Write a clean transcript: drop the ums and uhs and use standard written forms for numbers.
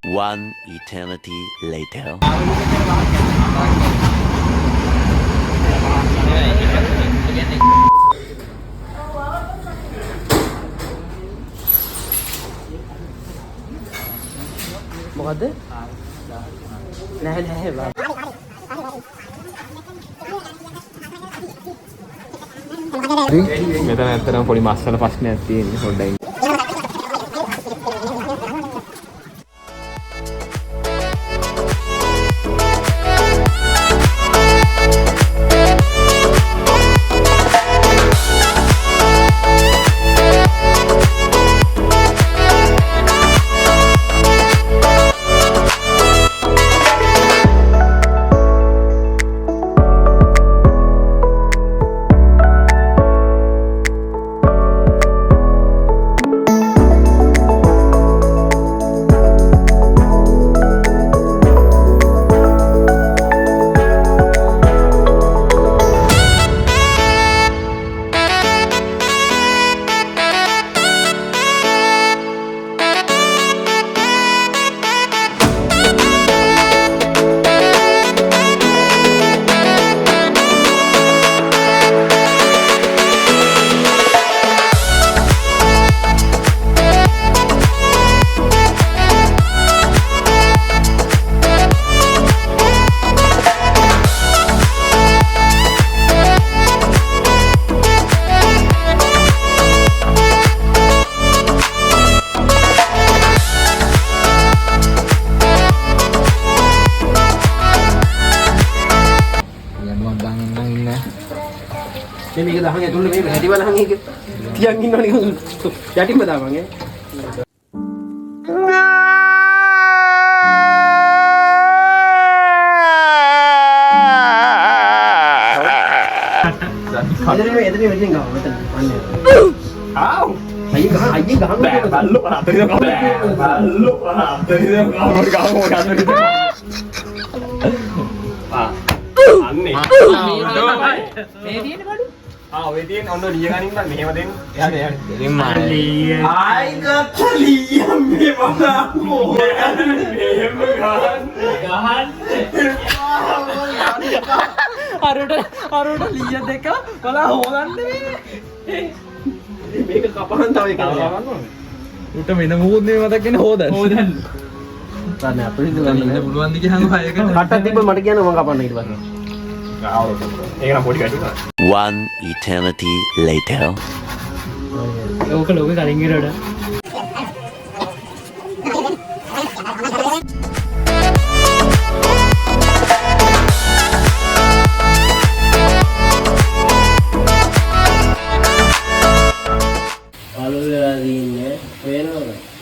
One eternity later. මොකද? නැහැ බා. මෙතන ඇත්තටම පොඩි මස්සල ප්‍රශ්නයක් තියෙන්නේ පොඩ්ඩයි. මේක දහන් ඇතුළේ මේ හැටි බලහන් එක තියන් ඉන්නවනේ යටින්ම දාපන් ඈ එදරේ වෙලින් ගාව මෙතන අන්නේ ආව් අයියේ ගහන්න බල්ලෝ අතේ ගාව බල්ලෝ අතේ ගාව අන්නේ මේ තියෙන්නේ බඩු ඔය තියෙන ඔන්න ලිය ගනින්න මෙහෙම දෙන්න එහාට එහාට දෙන්න ලිය ආයි ගත්ත ලිය මේ බලමු මෙහෙම ගහන්න අරට ලිය දෙක බලා හොදන්න මේක කපන්න තව එකක් ගන්න උට වෙන මොකුත් නෙමෙයි මතක් වෙන්නේ හොදන්න ගන්න අපිට ගන්න පුළුවන් ද කියහම හයකට කට්ටක් තිබ්බ මට කියන්න මම කපන්න ඊට පස්සේ One eternity later. ඕක ලෝකේ කලින් ගිරවඩ බලු වෙලා දින්නේ වෙනවද